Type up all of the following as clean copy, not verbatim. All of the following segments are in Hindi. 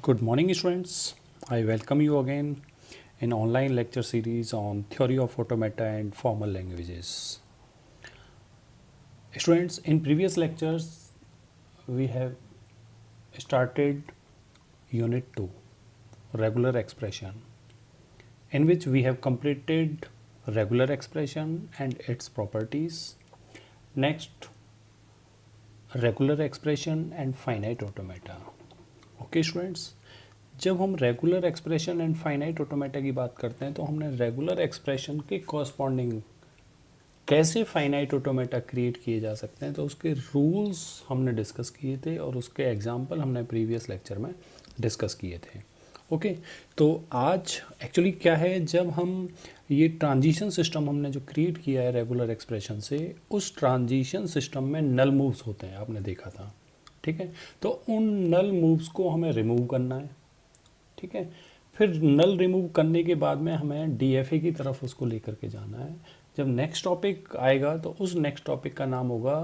Good morning, students. I welcome you again in online lecture series on theory of automata and formal languages. Students, in previous lectures, we have started Unit 2, regular expression, in which we have completed regular expression and its properties. Next, regular expression and finite automata. Okay, students. जब हम regular expression and finite automata की बात करते हैं तो हमने रेगुलर एक्सप्रेशन के कॉरस्पॉन्डिंग कैसे फाइनाइट ऑटोमेटा क्रिएट किए जा सकते हैं तो उसके रूल्स हमने डिस्कस किए थे और उसके एग्जांपल हमने प्रीवियस लेक्चर में डिस्कस किए थे। ओके, तो आज एक्चुअली क्या है, जब हम ये ट्रांजिशन सिस्टम हमने जो क्रिएट किया है रेगुलर एक्सप्रेशन से, उस ट्रांजिशन सिस्टम में नल मूव्स होते हैं, आपने देखा था। ठीक है, तो उन नल मूव्स को हमें रिमूव करना है। ठीक है, फिर नल रिमूव करने के बाद में हमें डीएफए की तरफ उसको लेकर के जाना है। जब नेक्स्ट टॉपिक आएगा तो उस नेक्स्ट टॉपिक का नाम होगा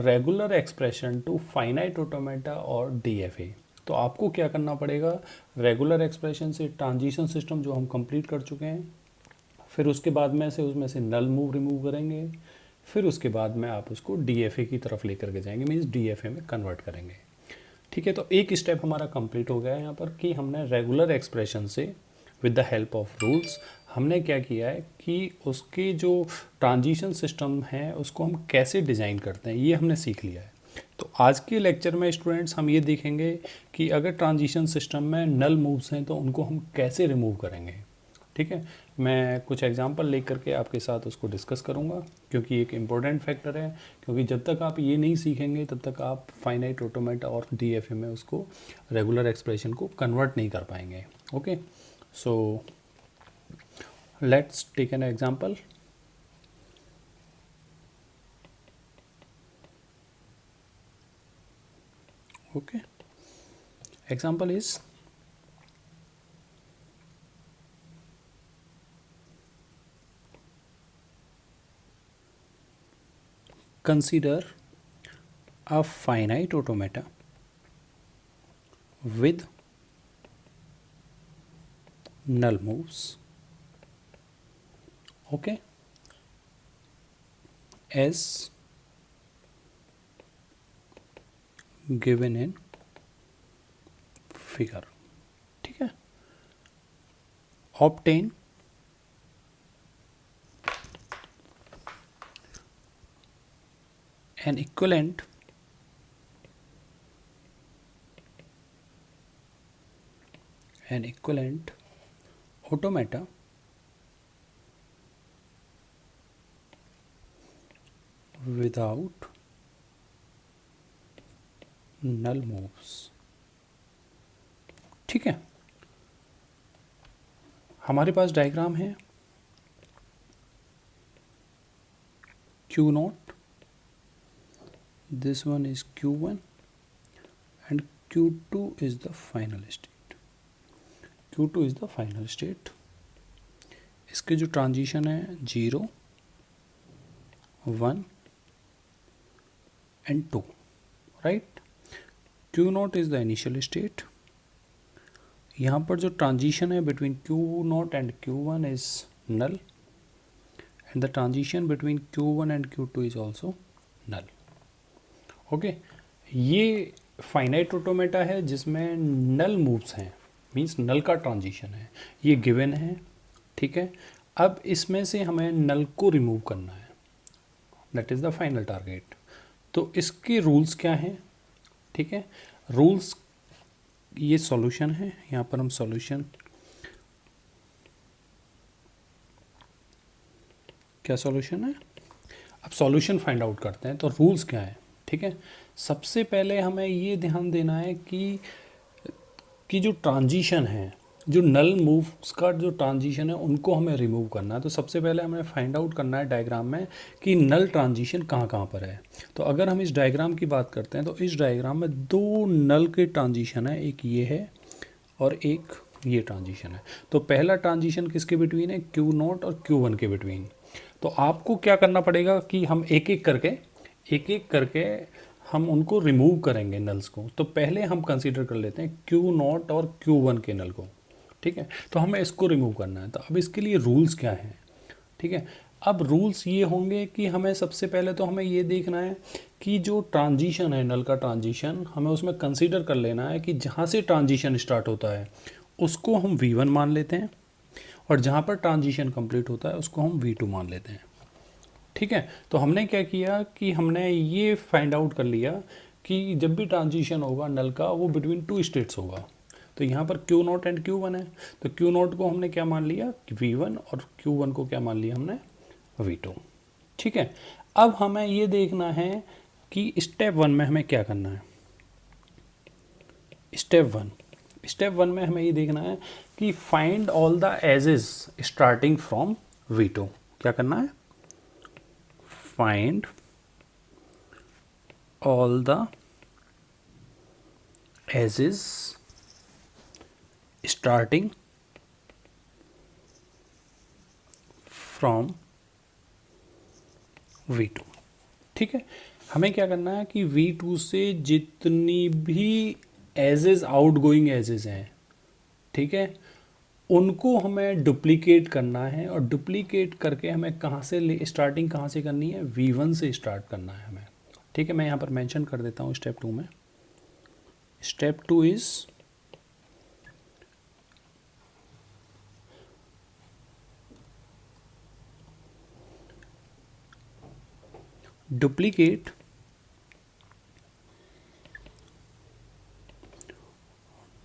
regular expression to finite automata और डीएफए। तो आपको क्या करना पड़ेगा, रेगुलर एक्सप्रेशन से ट्रांजिशन सिस्टम जो हम कंप्लीट कर चुके हैं, फिर उसके बाद में से उसमें से नल मूव रिमूव करेंगे, फिर उसके बाद में आप उसको डीएफए की तरफ लेकर के जाएंगे, मीन्स डीएफए में कन्वर्ट करेंगे। ठीक है, तो एक स्टेप हमारा कंप्लीट हो गया है यहाँ पर कि हमने रेगुलर एक्सप्रेशन से with the help of rules हमने क्या किया है कि उसके जो ट्रांजिशन सिस्टम है उसको हम कैसे डिज़ाइन करते हैं, ये हमने सीख लिया है। तो आज के लेक्चर में स्टूडेंट्स हम ये देखेंगे कि अगर ट्रांजिशन सिस्टम में नल मूव्स हैं तो उनको हम कैसे रिमूव करेंगे। ठीक है, मैं कुछ एग्जांपल लेकर के आपके साथ उसको डिस्कस करूंगा क्योंकि एक इम्पोर्टेंट फैक्टर है, क्योंकि जब तक आप ये नहीं सीखेंगे तब तक आप फाइनाइट ऑटोमेटा और डीएफए में उसको रेगुलर एक्सप्रेशन को कन्वर्ट नहीं कर पाएंगे। Okay, so let's take an example. Okay, example is consider a finite automata with null moves, okay, as given in figure। ठीक है, obtain an equivalent automata without null moves। ठीक है, हमारे पास डायग्राम है Q not, this one is Q1 and Q2 is the final state। Q2 is the final state। इसके जो ट्रांजिशन है 0, 1 and 2, right. Q not is the initial state. यहाँ पर जो ट्रांजिशन है between Q not and Q1 is null and the transition between Q1 and Q2 is also null. Okay, ये फाइनाइट ऑटोमेटा है जिसमें नल मूव्स हैं, मींस नल का ट्रांजिशन है, ये गिवन है। ठीक है, अब इसमें से हमें नल को रिमूव करना है, that is the final target. तो इसके रूल्स क्या हैं? ठीक है, रूल्स, ये सॉल्यूशन है, यहाँ पर हम सॉल्यूशन, क्या सॉल्यूशन है, अब सॉल्यूशन फाइंड आउट करते हैं। तो रूल्स क्या है? ठीक है, सबसे पहले हमें ये ध्यान देना है कि जो ट्रांजिशन है, जो नल मूव्स का जो ट्रांजिशन है उनको हमें रिमूव करना है। तो सबसे पहले हमें फाइंड आउट करना है डायग्राम में कि नल ट्रांजिशन कहाँ कहाँ पर है। तो अगर हम इस डायग्राम की बात करते हैं तो इस डायग्राम में दो नल के ट्रांजिशन है, एक ये है और एक ये ट्रांजिशन है। तो पहला ट्रांजिशन किसके बिटवीन है? Q नॉट और Q1 के बिटवीन। तो आपको क्या करना पड़ेगा कि हम एक एक करके हम उनको रिमूव करेंगे नल्स को, तो पहले हम कंसीडर कर लेते हैं Q0 और Q1 के नल को, ठीक है। तो हमें इसको रिमूव करना है, तो अब इसके लिए रूल्स क्या हैं, ठीक है। अब रूल्स ये होंगे कि हमें सबसे पहले तो हमें ये देखना है कि जो ट्रांजिशन है, नल का ट्रांजिशन, हमें उसमें कंसीडर कर लेना है कि जहाँ से ट्रांजिशन स्टार्ट होता है उसको हम V1 मान लेते हैं, और जहाँ पर ट्रांजिशन कंप्लीट होता है उसको हम V2 मान लेते हैं, ठीक है। तो हमने क्या किया कि हमने ये फाइंड आउट कर लिया कि जब भी ट्रांजिशन होगा नल का वो बिटवीन टू स्टेट्स होगा। तो यहाँ पर Q0 एंड Q1 है, तो Q0 को हमने क्या मान लिया V1, और Q1 को क्या मान लिया हमने V2, ठीक है। अब हमें ये देखना है कि स्टेप 1 में हमें क्या करना है। स्टेप वन में हमें ये देखना है कि find all the edges starting from V2। क्या करना है, find all the edges starting from V2, ठीक है। हमें क्या करना है कि V2 से जितनी भी एजेस आउट गोइंग एजेस हैं, ठीक है, उनको हमें डुप्लीकेट करना है, और डुप्लीकेट करके हमें कहाँ से स्टार्टिंग कहाँ से करनी है, V1 से स्टार्ट करना है हमें, ठीक है। मैं यहाँ पर मेंशन कर देता हूँ स्टेप 2 में। Step 2 is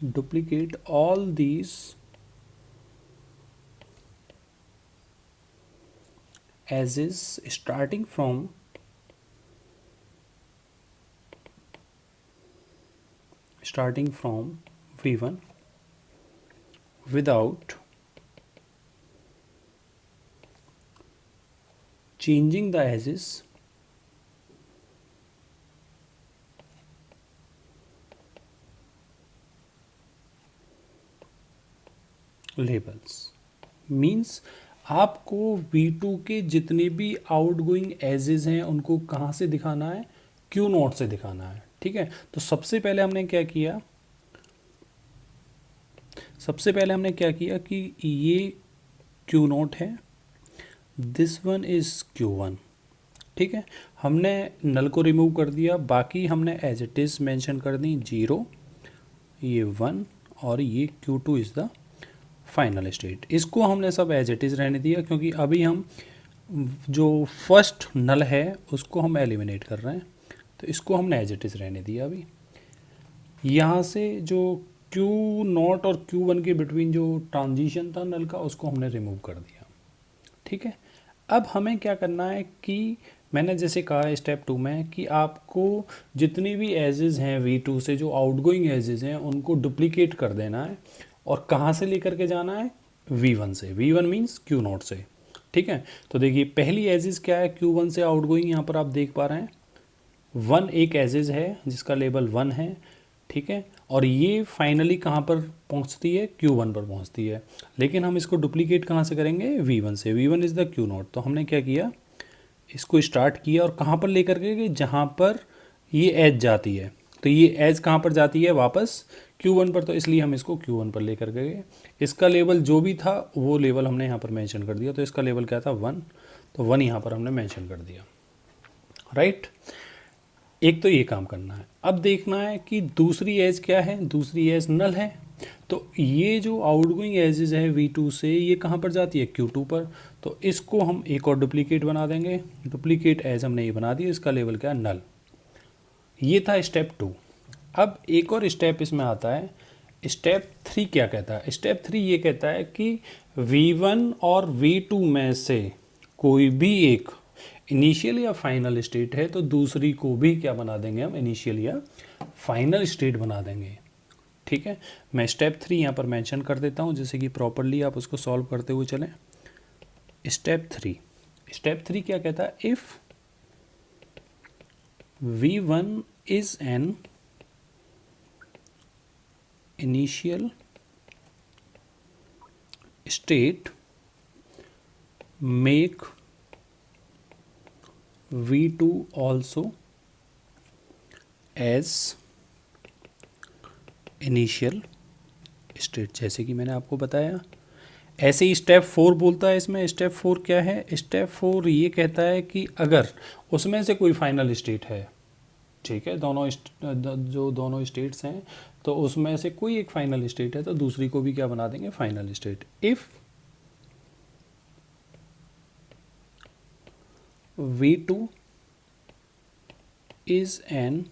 duplicate all these edges starting from V1 without changing the edges labels। Means आपको V2 के जितने भी आउटगोइंग एजेस हैं उनको कहाँ से दिखाना है, Q0 से दिखाना है, ठीक है। तो सबसे पहले हमने क्या किया कि ये Q0 है, दिस वन इज Q1, ठीक है। हमने नल को रिमूव कर दिया, बाकी हमने एज इट इज मेंशन कर दी 0, ये 1, और ये Q2 is the final state. इसको हमने सब एज इट इज रहने दिया, क्योंकि अभी हम जो फर्स्ट नल है उसको हम एलिमिनेट कर रहे हैं, तो इसको हमने एज इट इज रहने दिया। अभी यहाँ से जो Q0 और Q1 के बिटवीन जो ट्रांजिशन था नल का, उसको हमने रिमूव कर दिया, ठीक है। अब हमें क्या करना है कि मैंने जैसे कहा स्टेप 2 में कि आपको जितनी भी एजेस हैं V2 से, जो आउटगोइंग एजेस हैं, उनको डुप्लीकेट कर देना है, और कहाँ से लेकर के जाना है, V1 से। V1 मीन्स Q0 से, ठीक है। तो देखिए पहली एजेस क्या है, Q1 से आउटगोइंग, यहाँ पर आप देख पा रहे हैं 1 एक एजेस है जिसका लेवल 1 है, ठीक है। और ये फाइनली कहाँ पर पहुँचती है, Q1 पर पहुँचती है, लेकिन हम इसको डुप्लीकेट कहाँ से करेंगे, V1 से। V1 is the Q0। तो हमने क्या किया, इसको स्टार्ट किया और कहाँ पर लेकर के, जहाँ पर ये एज जाती है। तो ये एज कहाँ पर जाती है, वापस Q1 पर, तो इसलिए हम इसको Q1 पर लेकर के गए। इसका लेवल जो भी था वो लेवल हमने यहाँ पर मेंशन कर दिया, तो इसका लेवल क्या था, 1, तो 1 यहाँ पर हमने मेंशन कर दिया, राइट। एक तो ये काम करना है। अब देखना है कि दूसरी एज क्या है, दूसरी एज नल है। तो ये जो आउटगोइंग एजेस है V2 से, ये कहाँ पर जाती है, Q2 पर। तो इसको हम एक और डुप्लीकेट बना देंगे। डुप्लीकेट एज हमने ये बना दिया, इसका लेवल क्या, नल। ये था स्टेप 2। अब एक और स्टेप इसमें आता है, स्टेप 3 क्या कहता है। स्टेप 3 ये कहता है कि V1 और V2 में से कोई भी एक इनिशियल या फाइनल स्टेट है, तो दूसरी को भी क्या बना देंगे हम, इनिशियल या फाइनल स्टेट बना देंगे, ठीक है। मैं स्टेप 3 यहाँ पर मेंशन कर देता हूँ, जैसे कि प्रॉपरली आप उसको सॉल्व करते हुए चलें। स्टेप 3 क्या कहता है, if V1 is an initial state, make V2 also as initial state, जैसे कि मैंने आपको बताया। ऐसे ही स्टेप 4 बोलता है इसमें। स्टेप 4 क्या है? स्टेप 4 ये कहता है कि अगर उसमें से कोई फाइनल स्टेट है, ठीक है, जो दोनों स्टेट्स हैं, तो उसमें से कोई एक फाइनल स्टेट है तो दूसरी को भी क्या बना देंगे? Final state. If V2 is an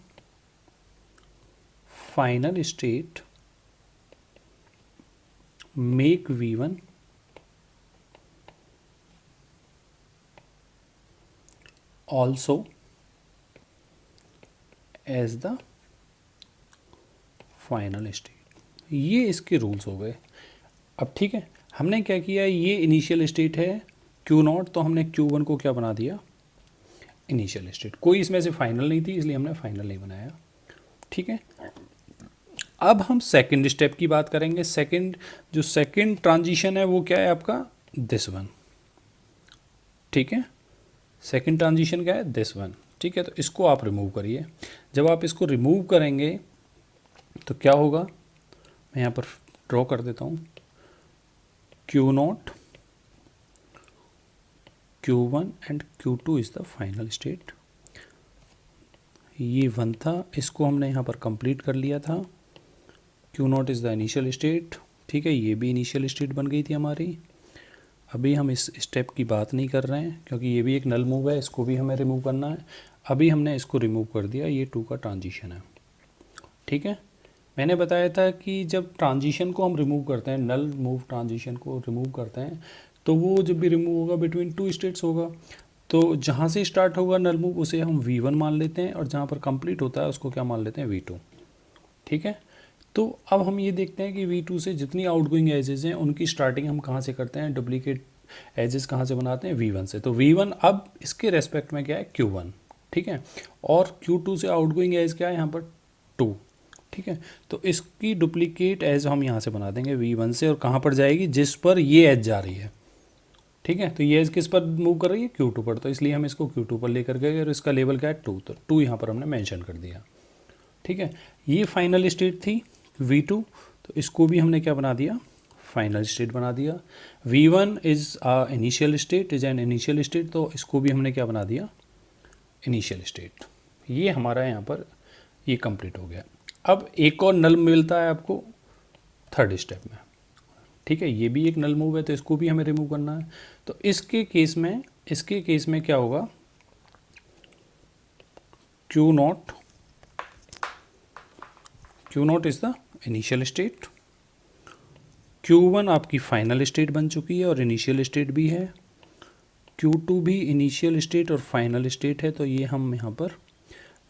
final state, make V1 also as the final state. ये इसके रूल्स हो गए। अब ठीक है, हमने क्या किया, ये इनिशियल स्टेट है Q0, तो हमने Q1 को क्या बना दिया? Initial state. कोई इसमें से फाइनल नहीं थी, इसलिए हमने फाइनल नहीं बनाया। ठीक है, अब हम सेकंड स्टेप की बात करेंगे। जो सेकंड ट्रांजिशन है वो क्या है आपका? This one. ठीक है, सेकंड ट्रांजिशन क्या है? This one. ठीक है, तो इसको आप रिमूव करिए। जब आप इसको रिमूव करेंगे तो क्या होगा? मैं यहाँ पर ड्रॉ कर देता हूँ। Q0, Q1 and Q2 is the final state. ये 1 था, इसको हमने यहाँ पर कंप्लीट कर लिया था। Q0 is the initial state. ठीक है, ये भी इनिशियल स्टेट बन गई थी हमारी। अभी हम इस स्टेप की बात नहीं कर रहे हैं क्योंकि ये भी एक नल मूव है, इसको भी हमें रिमूव करना है। अभी हमने इसको रिमूव कर दिया, ये 2 का ट्रांजिशन है। ठीक है, मैंने बताया था कि जब ट्रांजिशन को हम रिमूव करते हैं, नल मूव ट्रांजिशन को रिमूव करते हैं, तो वो जब भी रिमूव होगा बिटवीन 2 स्टेट्स होगा। तो जहाँ से स्टार्ट होगा नल मूव उसे हम V1 मान लेते हैं, और जहाँ पर कंप्लीट होता है उसको क्या मान लेते हैं? V2। ठीक है, तो अब हम ये देखते हैं कि V2 से जितनी आउटगोइंग एजेस हैं उनकी स्टार्टिंग हम कहाँ से करते हैं? डुप्लीकेट एजेस कहाँ से बनाते हैं? V1 से। तो V1 अब इसके रेस्पेक्ट में क्या है? Q1। ठीक है, और Q2 से आउटगोइंग एज क्या है यहाँ पर? 2। ठीक है, तो इसकी डुप्लीकेट एज हम यहाँ से बना देंगे V1 से, और कहाँ पर जाएगी? जिस पर ये एज जा रही है। ठीक है, तो ये एज किस पर मूव कर रही है? Q2 पर। तो इसलिए हम इसको Q2 पर लेकर गए, और इसका लेवल क्या है? 2। तो 2 यहाँ पर हमने मेंशन कर दिया। ठीक है, ये फाइनल स्टेट थी V2, तो इसको भी हमने क्या बना दिया? फाइनल स्टेट बना दिया। V1 is initial state, is an initial state, तो इसको भी हमने क्या बना दिया? Initial state. ये हमारा यहाँ पर ये कंप्लीट हो गया। अब एक और नल मिलता है आपको थर्ड स्टेप में। ठीक है, ये भी एक नल मूव है, तो इसको भी हमें रिमूव करना है। तो इसके केस में क्या होगा? Q0 is the initial state. Q1 आपकी फाइनल स्टेट बन चुकी है और इनिशियल स्टेट भी है। Q2 भी इनिशियल स्टेट और फाइनल स्टेट है, तो ये हम यहाँ पर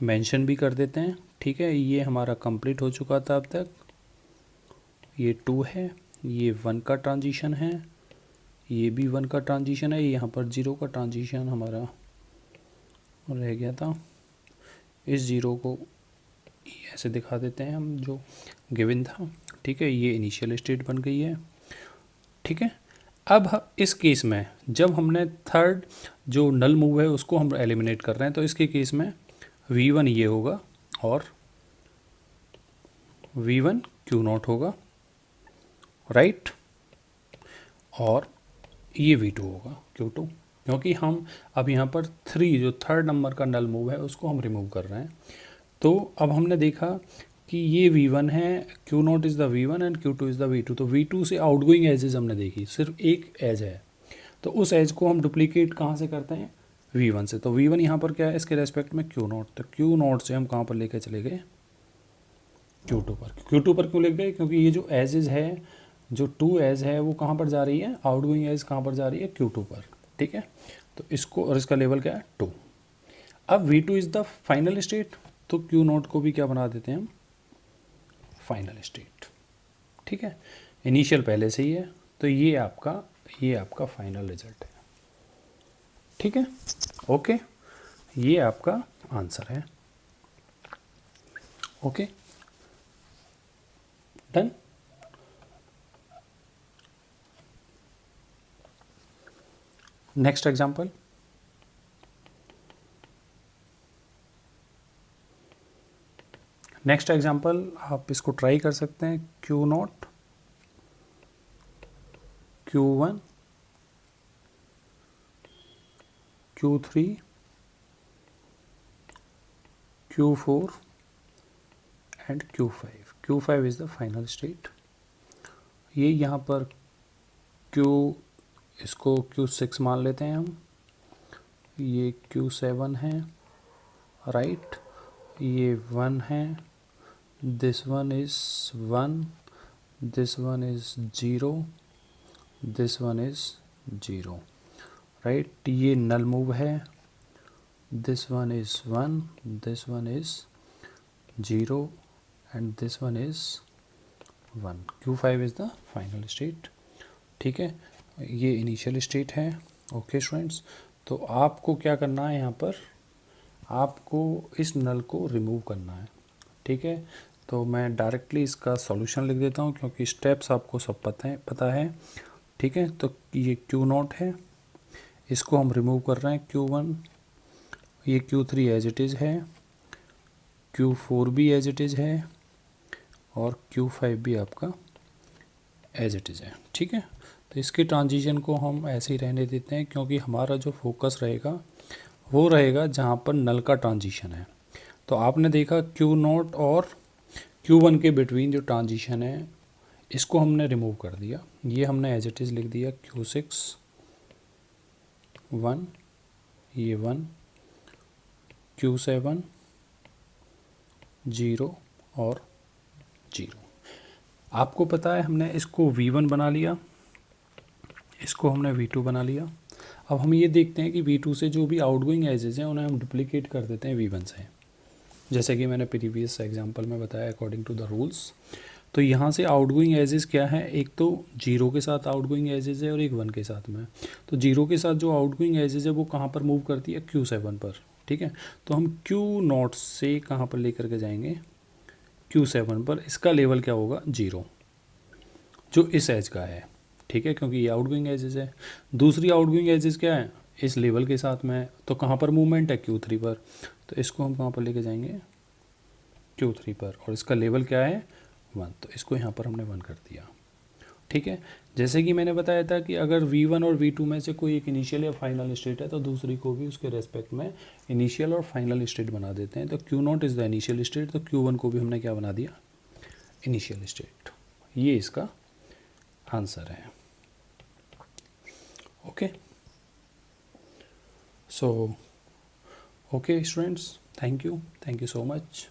मेंशन भी कर देते हैं। ठीक है, ये हमारा कंप्लीट हो चुका था अब तक। ये 2 है, ये 1 का ट्रांजिशन है, ये भी 1 का ट्रांजिशन है, यहाँ पर 0 का ट्रांजिशन हमारा रह गया था। इस 0 को ऐसे दिखा देते हैं हम, जो गिवन था। ठीक है, ये इनिशियल स्टेट बन गई है। ठीक है, अब इस केस में जब हमने थर्ड जो नल मूव है उसको हम एलिमिनेट कर रहे हैं, तो इसके केस में V1 ये होगा और V1 Q0 होगा, राइट, और ये V2 होगा Q2, क्योंकि हम अब यहाँ पर 3 जो थर्ड नंबर का नल मूव है उसको हम रिमूव कर रहे हैं। तो अब हमने देखा कि ये V1 है, Q0 is the V1 and Q2 is the V2। तो V2 से आउटगोइंग एजेस हमने देखी, सिर्फ एक एज है, तो उस एज को हम डुप्लीकेट कहाँ से करते हैं? V1 से। तो V1 यहाँ पर क्या है इसके रेस्पेक्ट में? Q0। तो Q0 से हम कहाँ पर लेके चले गए? Q2 पर। Q2 पर क्यों ले गए? क्योंकि ये जो एजेस है, जो 2 एज है, वो कहाँ पर जा रही है? आउटगोइंग एज कहाँ पर जा रही है? Q2 पर। ठीक है, तो इसको, और इसका लेवल क्या है? 2। अब V2 is the final state, तो Q0 को भी क्या बना देते हैं हम? Final state. ठीक है, इनिशियल पहले से ही है, तो ये आपका फाइनल रिजल्ट है। ठीक है, ओके, ये आपका आंसर है। Okay, done. Next example, next example आप इसको ट्राई कर सकते हैं, Q0, Q1, Q3, Q4 and Q5. Q5 is the final state. ये यहाँ पर Q, इसको Q6 मान लेते हैं हम, ये Q7 है, राइट, ये 1 है, this one is 1, this one is 0, this one is 0, right. ये नल मूव है, this one is 1, this one is 0 and this one is 1. Q5 is the final state. ठीक है, ये इनिशियल स्टेट है. ओके स्टूडेंट्स, तो आपको क्या करना है, यहाँ पर आपको इस नल को रिमूव करना है. ठीक है, तो मैं डायरेक्टली इसका सॉल्यूशन लिख देता हूँ क्योंकि स्टेप्स आपको सब पता है. ठीक है, तो ये Q0 है, इसको हम रिमूव कर रहे हैं. Q1, ये Q3 एज इट इज़ है, Q4 भी एज इट इज़ है और Q5 भी आपका एज इट इज़ है. ठीक है, तो इसके ट्रांजिशन को हम ऐसे ही रहने देते हैं क्योंकि हमारा जो फोकस रहेगा वो रहेगा जहाँ पर नल का ट्रांजिशन है. तो आपने देखा Q0 और Q1 के बिटवीन जो ट्रांजिशन है इसको हमने रिमूव कर दिया. ये हमने एज इट इज़ लिख दिया, Q6 1, ये 1, Q7 0 और 0. आपको पता है हमने इसको V1 बना लिया, इसको हमने V2 बना लिया. अब हम ये देखते हैं कि V2 से जो भी आउटगोइंग एजेस हैं उन्हें हम डुप्लीकेट कर देते हैं V1 से, जैसे कि मैंने प्रीवियस एग्जांपल में बताया अकॉर्डिंग टू द रूल्स. तो यहाँ से आउटगोइंग एजेस क्या है, एक तो 0 के साथ आउटगोइंग एजेस है और एक 1 के साथ में. तो 0 के साथ जो आउटगोइंग एजेस है वो कहाँ पर मूव करती है, Q7 पर. ठीक है, तो हम Q0 से कहाँ पर लेकर के जाएंगे, Q7 पर. इसका लेवल क्या होगा, 0, जो इस एज का है. ठीक है, क्योंकि ये आउटगोइंग एजेस है. दूसरी आउटगोइंग एजेस क्या है, इस लेवल के साथ में. तो कहाँ पर मूवमेंट है, Q3 पर. तो इसको हम कहाँ पर लेके जाएंगे, Q3 पर, और इसका लेवल क्या है, 1. तो इसको यहाँ पर हमने 1 कर दिया. ठीक है, जैसे कि मैंने बताया था कि अगर V1 और V2 में से कोई एक इनिशियल या फाइनल स्टेट है तो दूसरी को भी उसके रेस्पेक्ट में इनिशियल और फाइनल स्टेट बना देते हैं. तो Q0 is the initial state, तो Q1 को भी हमने क्या बना दिया, इनिशियल स्टेट. ये इसका आंसर है. Okay, so okay students, thank you so much.